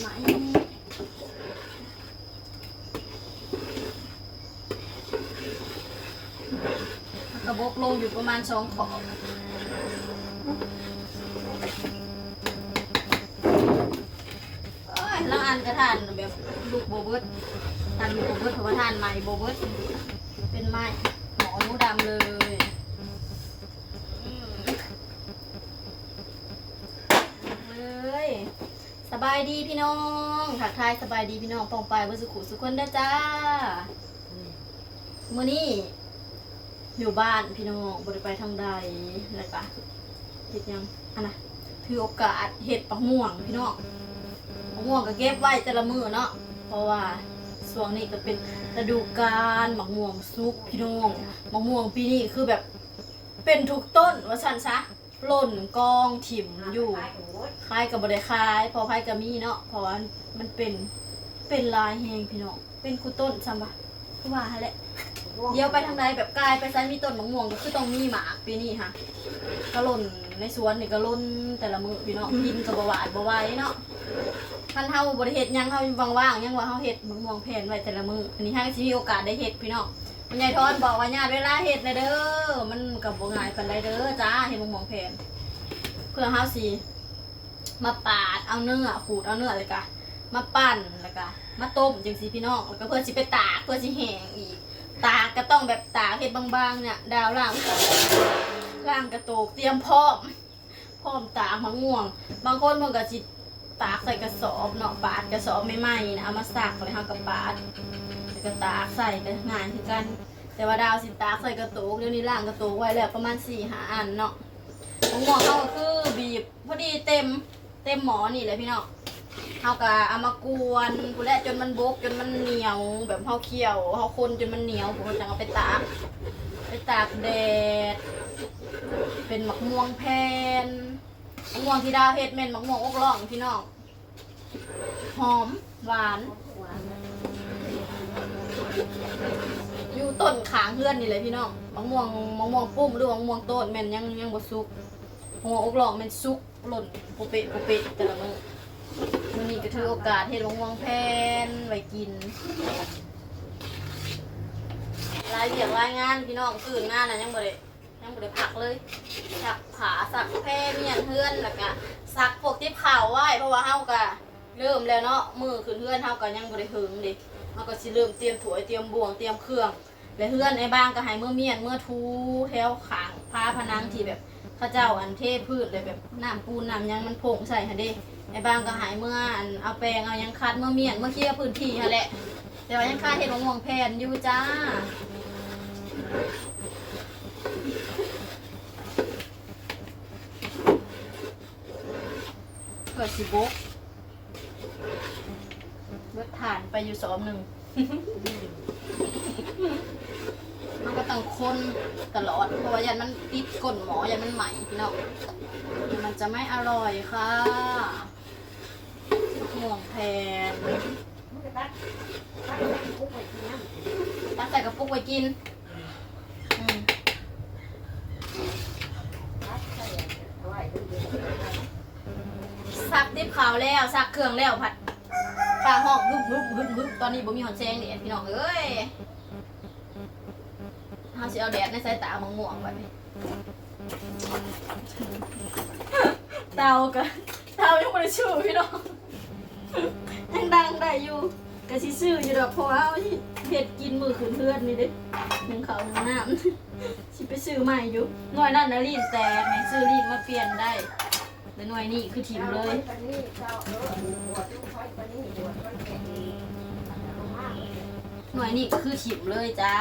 ไหมกระบอกลงอยู่ประมาณ2 ขอบแล้วอันกระทานแบบลูกโบเบิร์ตทานลูกโบเบิร์ตเพราะว่าทานไม้โบเบิร์ตเป็นไม้หมอนูดำเลยสบายดีพี่น้องถักทายสบายดีพี่น้องปองไปวันสุขุสุขคนได้จ้ามื้อนี้อยู่บ้านพี่น้องบ่ได้ไปทางใดอะไรปะเฮ็ดยังอันน่ะถือโอกาสเฮ็ดปักม่วงพี่น้องปักม่วงก็เก็บไว้แต่ละมื้อเนาะเพราะว่าช่วงนี้ก็เป็นฤดูกาลมะม่วงสุกพี่น้องมะม่วงปีนี้คือแบบเป็นทุกต้นว่าซั่นซะหล่นกองถิ่มอยู่คายกับบริคายพอพายกับมีเนาะเพราะว่ามันเป็นลายแหงพี่น้องเป็นกูต้นซ้ำวะคือว่าแหละเดี๋ยวไปทางใดแบบกลายไปซ้ายมีต้นมะม่วงก็คือต้องมีหมากปีนี้ค่ะก็หล่นในสวนนี่ก็หล่นแต่ละมื้อพี่น้องกินกับบหวานบไหวเนาะท่านเฮาบริเฮ็ดยังเฮาว่างๆยังว่าเฮาเฮ็ดมะม่วงแผ่นไว้แต่ละมื้ออันนี้ให้สิมีโอกาสได้เฮ็ดพี่น้องคุณยายทอนบอกว่าญาติเวลาเฮ็ดนะเด้อมันกับบ่ง่ายปานใดเด้อจ้าเฮ็ดมะม่วงแผ่นเพื่อเฮาสิมาปาดเอาเนื้อขูดเอาเนื้อเลยกะมาปั่นแล้วก็มาต้มจังซี่พี่น้องแล้วก็เพื่อสิไปตากเพื่อสิแห้งอีกตากก็ต้องแบบตากเฮ็ดบางๆเนี่ยดาวล่างกระโตกเตรียมพร้อมตากมะม่วงบางคนเพิ่นก็สิตากใส่กระสอบเนาะปาดกระสอบใหม่ๆนะเอามาซักแล้วเฮาก็ปาดแล้วก็ตากใส่ก็ง่ายคือกันแต่ว่าดาวสิตากใส่กระโตกเดี๋ยวนี้ล่างกระโตกไว้แล้วประมาณ 4-5 อันเนาะมะม่วงเขาก็คือบีบพอดีเต็มหมอนี่เลยพี่น้องเขาก็เอามากวนกูแลจนมันบกจนมันเหนียวแบบเขาเคี่ยวเขาคนจนมันเหนียวผมจะเอาไปตากแดดเป็นมะม่วงแผ่นมะม่วงที่ดาวเฮ็ดเม่นมะม่วงอกล่องพี่น้องหอมหวานอยู่ต้นขางเพื่อนนี่เลยพี่น้องมะม่วงปุ้มหรือมะม่วงต้นแม่นยังบ่สุกหัวอกหลอกมันซุกหล่นโปเปะแต่ละมื้อนี้ก็ถือโอกาสเฮ็ดมะม่วงแผ่นไว้กินรายเวียกรายงานพี่น้องตื่นงานน่ะยังบ่ได้พักเลยซักผ้าซักแพร่เมียนเฮือนแล้วก็ซักพวกที่เผาไว้เพราะว่าเฮาก็เริ่มแล้วเนาะมื้อขึ้นเฮือนเฮาก็ยังบ่ได้หึงดิเฮาก็สิเริ่มเตรียมถ้วยเตรียมบ่วงเตรียมเครื่องและเฮือนไอ้บางก็ให้มื้อเมียนมื้อทูแถวข้างผ้าผนังที่แบบข้าเจ้าอันเทพืชเลยแบบน้ำปูนน้ำยังมันผงใส่ค่ะเด้ไอ้บางก็หายเมื่ออันเอาแปรงเอายังคัดเมื่อเมียนเมื่อกี้พื้นที่ค่ะแหละแต่ว่ายังคัดเห็ดมะม่วงแผ่นอยู่จ้าเกิดสิบกเลือดฐานไปอยู่2 หนึ่งมันก็ต้องคนตลอดเพราะว่ายันมันติดก้นหมอยันมันใหม่พี่น้องมันจะไม่อร่อยค่ะห่วงแพนตักใส่กระปุกไว้กินซักดิบขาวแล้วซักเครื่องแล้วผัดปลาหอกฮึบตอนนี้บ่มีหอนแซงเด็ดพี่น้องเอ้ยเขาสิเอาแดดในสายตามะม่วงไว้เตายังไม่ได้ชื่อพี่น้องยังดังได้อยู่กะสิซื้ออยู่ดอกเพราะว่าเห็ดกินมือขืนเพื่อนนี่เด้หนึ่งเขาหนึ่งน้ำสิไปซื้อใหม่อยู่หน่วยนั่นนะรีดแต่ไม่ซื้อรีดมาเปลี่ยนได้แต่หน่วยนี้คือถิ่มเลยหน่วยนี้คือถิ่มเลยจ้า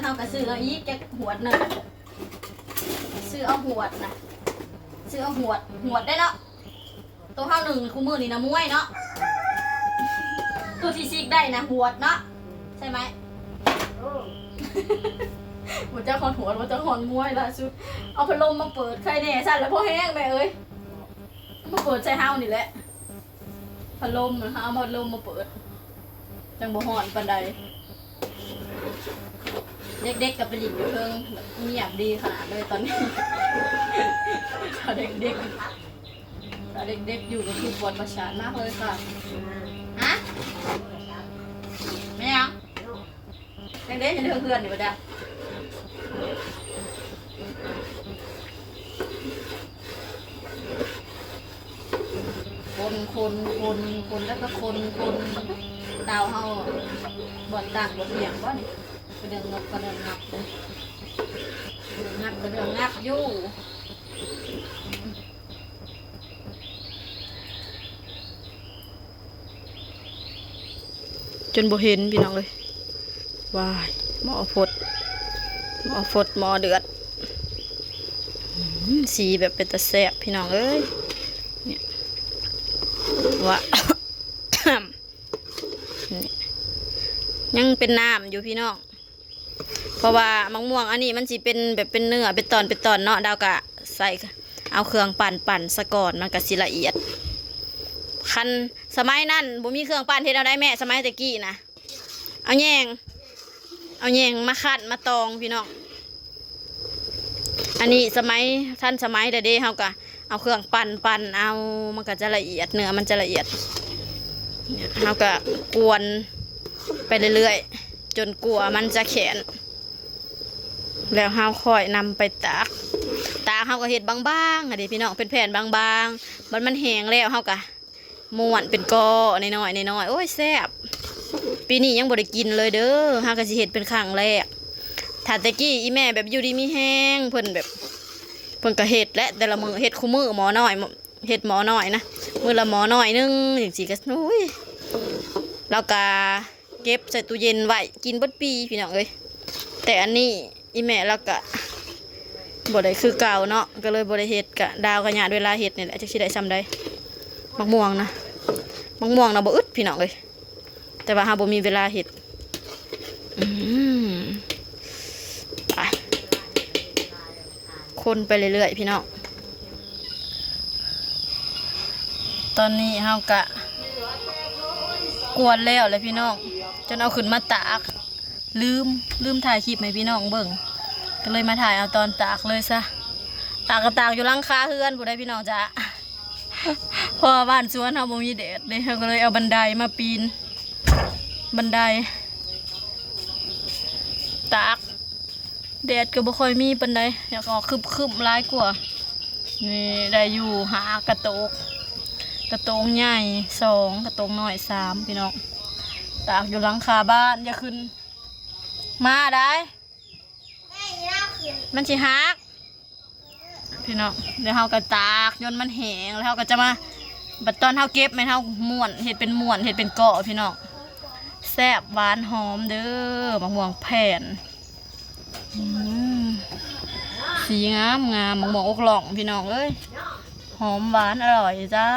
เขาก็ซื้อเอาอีกแกหวดหนึ่งซื้อเอาหวดนะซื้อเอาหวดได้เนาะตัวข้าวหนึ่งคู่มือนี่นะมวยเนาะตัวที่ซีกได้นะหวดเนาะใช่ไหมหัวเจ้าคอนหัวเจ้าคอนมวยล่ะสุดเอาพัดลมมาเปิดใครเนี่ยสั่นแล้วพอแห้งไปเอ้ยมาเปิดใช้เฮานี่แหละพัดลมนะคะเอาพัดลมมาเปิดจังบ่หอนปันใดเด็กๆกับไปหลิบอยู่เพิ่งเงียบดีขนาดเลยตอนนี้เด็ก แต่เด็กๆอยู่กับทุกบทประสานมากเลยค่ะฮะไม่ยังเด็กๆยังเพื่อนอยู่ปะจ๊ะคนแล้วก็คนดาวเฮาบ่อนต่างบ่อนเหียงบ่นี่กระเดืองงับเลยกระเดืองงับอยู่จนบ่เห็นพี่น้องเลยวายหมอฟดหมอเดือดสีแบบเป็นตะแสบพี่น้องเอ้ยเนี่ยว่า ยังเป็นน้ำอยู่พี่น้องเพราะว่ามะม่วงอันนี้มันสิเป็นแบบเป็นเนื้อเป็นตอนเนาะดาวกะใส่เอาเครื่องปั่นซะก่อนมันก็สิละเอียดคันสมัยนั้นบ่มีเครื่องปั่นเฮ็ดเอาได้แม่สมัยตะกี้นะเอาแยงมาคั้นมาตองพี่น้องอันนี้สมัยเด้เฮาก็เอาเครื่องปั่นเอามันก็จะละเอียดเนื้อมันจะละเอียดเฮาก็กวนไปเรื่อยๆจนกลัวมันจะแข็งแล้วเฮาค่อยนำไปตากเฮาก็เฮ็ดบางๆอะเด้พี่น้องเป็นแผ่นบางๆมันแห้งแล้วเฮาก็ม้วนเป็นก้อน้อยๆโอ้ยแซ่บปีนี้ยังบ่ได้กินเลยเด้อเฮาก็สิเฮ็ดเป็นครั้งแรกถ้าตะกี้อีแม่แบบอยู่ดีมีแห้งเพิ่นก็เฮ็ดและแต่ละมื้อเฮ็ดคู่มื้อหมอน้อยเฮ็ดหมอน้อยนะมื้อละหมอน้อยนึงจังซี่ก็อุ้ยแล้วก็เก็บใส่ตู้เย็นไว้กินเบิดปีพี่น้องเอ้ยแต่อันนี้อีแม่แล้วก็บ่ได้คือเก่าเนาะก็เลยบ่ได้เฮ็ดกะดาวกะญาติเวลาเฮ็ดนี่แหละจักสิได้ซำใดมะม่วงนะบ่อึดพี่น้องเอ้ยแต่ว่าเฮาบ่มีเวลาเฮ็ดไปคนไปเรื่อยๆพี่น้องตอนนี้เฮากะกวนแล้วเลยพี่น้องจนเอาขึ้นมาตากลืมถ่ายคลิปให้พี่น้องเบิ่งก็เลยมาถ่ายเอาตอนตากเลยซะตากอยู่หลังคาเฮือนผู้ใดพี่น้องจ้ะพอบ้านสวนเฮาบ่มีแดดเลยเฮาก็เลยเอาบันไดมาปีนบันไดตากแดดก็บ่ค่อยมีปานใดอยากออกคึมๆร้ายกว่านี่ได้อยู่หากระโตกใหญ่2กระโตกน้อย3พี่น้องตากอยู่หลังคาบ้านอย่าขึ้นมาได้มันสิฮักพี่น้องเดี๋ยวเฮาก็ตากจนมันแห้งแล้วเฮาก็จะมาบัดตอนเฮาเก็บแม่นเฮาม้วนเฮ็ดเป็นเกาะพี่น้องแซ่บหวานหอมเด้อมะม่วงแผ่นสีงามมะม่วงอกหล่องพี่น้องเอ้ยหอมหวานอร่อยจ้า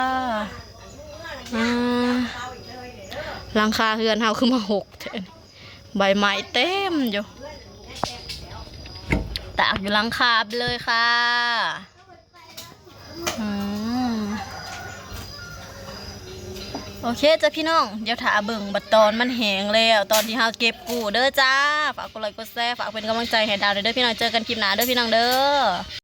หลังคาเฮือนเฮาคือมา6แท้ใบไม้เต็มอยู่ตากอยู่หลังคาเลยค่ะโอเคจ้ะพี่น้องเดี๋ยวถ่าเบิ่งบัดตอนมันแห้งแล้วตอนที่เฮาเก็บกู้เด้อจ้าฝากกดไลค์กดแชร์ฝากเป็นกำลังใจให้ดาวเด้อพี่น้องเจอกันคลิปหน้าเด้อพี่น้องเด้อ